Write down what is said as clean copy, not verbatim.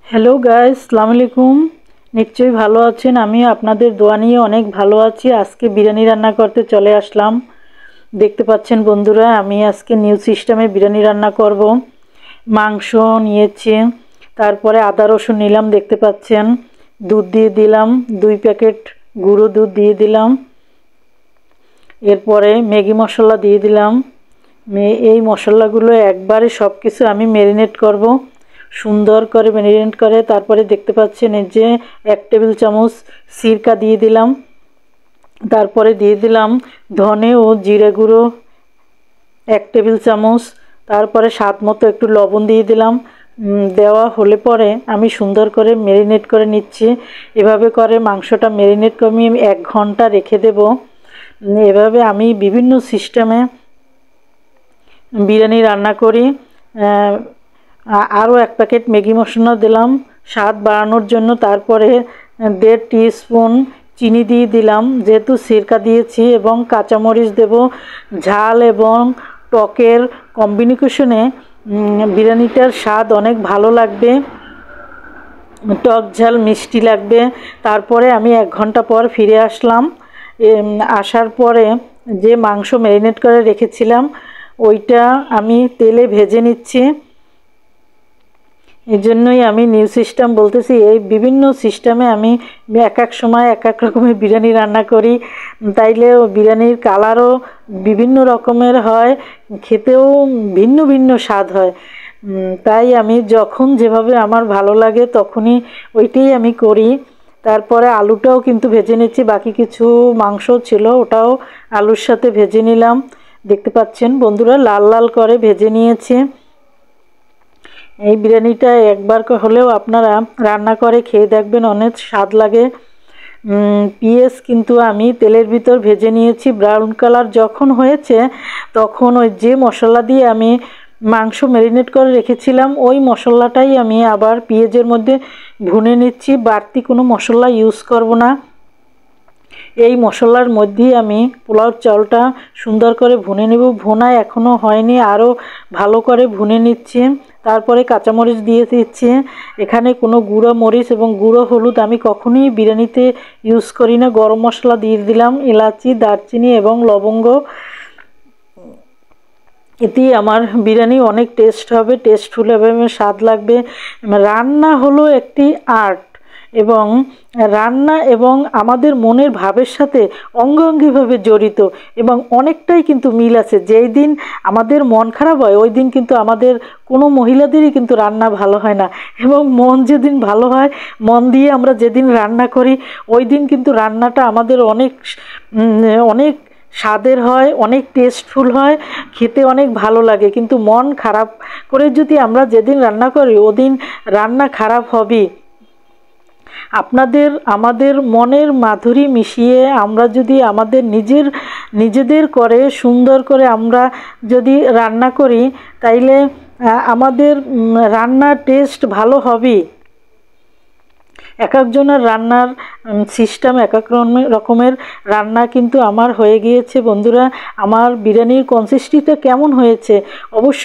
Hello guys, আসসালামু আলাইকুম। নিশ্চয়ই ভালো আছেন। আমি আপনাদের দোয়া নিয়ে অনেক ভালো আছি। আজকে বিরিয়ানি রান্না করতে চলে আসলাম। দেখতে পাচ্ছেন বন্ধুরা, আমি আজকে নিউ সিস্টেমে বিরিয়ানি রান্না করব। মাংস নিয়েছি, তারপরে আদা রসুন নিলাম, দেখতে পাচ্ছেন। দুধ দিয়ে দিলাম, 2 প্যাকেট গুঁড়ো দুধ দিয়ে দিলাম। এরপরে ম্যাগি মশলা দিয়ে দিলাম। এই মশলাগুলো একবারে সব কিছু আমি ম্যারিনেট করব, সুন্দর করে ম্যারিনেট করে। তারপরে দেখতে পাচ্ছেন এই যে 1 টেবিল চামচ সিরকা দিয়ে দিলাম। তারপরে দিয়ে দিলাম ধনে ও জিরে গুঁড়ো 1 টেবিল চামচ। তারপরে স্বাদ মতো একটু লবণ দিয়ে দিলাম। দেওয়া হলে পরে আমি সুন্দর করে ম্যারিনেট করে নিচ্ছি। এভাবে করে মাংসটা ম্যারিনেট করে আমি 1 ঘন্টা রেখে দেব। এভাবে আমি বিভিন্ন সিস্টেমে বিরিয়ানি রান্না করি। আরও 1 প্যাকেট ম্যাগি মশলা দিলাম স্বাদ বাড়ানোর জন্য। তারপরে 1.5 টিস্পুন চিনি দিয়ে দিলাম, যেহেতু সিরকা দিয়েছি, এবং কাঁচামরিচ দেব। ঝাল এবং টকের কম্বিনেশনে বিরিয়ানিটার স্বাদ অনেক ভালো লাগবে, টক ঝাল মিষ্টি লাগবে। তারপরে আমি 1 ঘন্টা পর ফিরে আসলাম। আসার পরে যে মাংস ম্যারিনেট করে রেখেছিলাম ওইটা আমি তেলে ভেজে নিচ্ছি। এই জন্যই আমি নিউ সিস্টেম বলতেছি। এই বিভিন্ন সিস্টেমে আমি এক এক সময় এক এক রকমের বিরিয়ানি রান্না করি, তাইলে বিরিয়ানির কালারও বিভিন্ন রকমের হয়, খেতেও ভিন্ন ভিন্ন স্বাদ হয়। তাই আমি যখন যেভাবে আমার ভালো লাগে তখনই ওইটাই আমি করি। তারপরে আলুটাও কিন্তু ভেজে নিচ্ছি, বাকি কিছু মাংস ছিল ওটাও আলুর সাথে ভেজে নিলাম। দেখতে পাচ্ছেন বন্ধুরা, লাল লাল করে ভেজে নিয়েছি। এই বিরিয়ানিটা একবার হলেও আপনারা রান্না করে খেয়ে দেখবেন, অনেক স্বাদ লাগে। পেঁয়াজ কিন্তু আমি তেলের ভিতর ভেজে নিয়েছি। ব্রাউন কালার যখন হয়েছে তখন ওই যে মশলা দিয়ে আমি মাংস ম্যারিনেট করে রেখেছিলাম ওই মশলাটাই আমি আবার পেঁয়াজের মধ্যে ভুনে নিচ্ছি। বাড়তি কোনো মশলা ইউজ করব না। এই মশলার মধ্যেই আমি পোলাও চালটা সুন্দর করে ভুনে নেব। ভুনা এখনও হয়নি, আরও ভালো করে ভুনে নিচ্ছি। তারপরে কাঁচামরিচ দিয়ে দিচ্ছি। এখানে কোনো গুঁড়ো মরিচ এবং গুঁড়ো হলুদ আমি কখনোই বিরিয়ানিতে ইউজ করি না। গরম মশলা দিয়ে দিলাম, এলাচি, দারচিনি এবং লবঙ্গ। এতেই আমার বিরিয়ানি অনেক টেস্ট হবে, টেস্টফুল হবে, স্বাদ লাগবে। রান্না হলো একটি আর্ট, এবং রান্না এবং আমাদের মনের ভাবের সাথে অঙ্গাঙ্গিভাবে জড়িত, এবং অনেকটাই কিন্তু মিল আছে। যেই দিন আমাদের মন খারাপ হয় ওই দিন কিন্তু আমাদের কোনো মহিলাদেরই কিন্তু রান্না ভালো হয় না, এবং মন যেদিন ভালো হয়, মন দিয়ে আমরা যেদিন রান্না করি ওই দিন কিন্তু রান্নাটা আমাদের অনেক অনেক স্বাদের হয়, অনেক টেস্টফুল হয়, খেতে অনেক ভালো লাগে। কিন্তু মন খারাপ করে যদি আমরা যেদিন রান্না করি ওদিন রান্না খারাপ হবেই। আপনাদের আমাদের মনের মাধুরী মিশিয়ে আমরা যদি আমাদের নিজেদের করে সুন্দর করে আমরা যদি রান্না করি, তাইলে আমাদের রান্নার টেস্ট ভালো হবেই। এক একজনের রান্নার সিস্টেম এক এক রকমের রান্না কিন্তু আমার হয়ে গিয়েছে। বন্ধুরা, আমার বিরিয়ানির কনসিস্টেন্সিটা কেমন হয়েছে অবশ্যই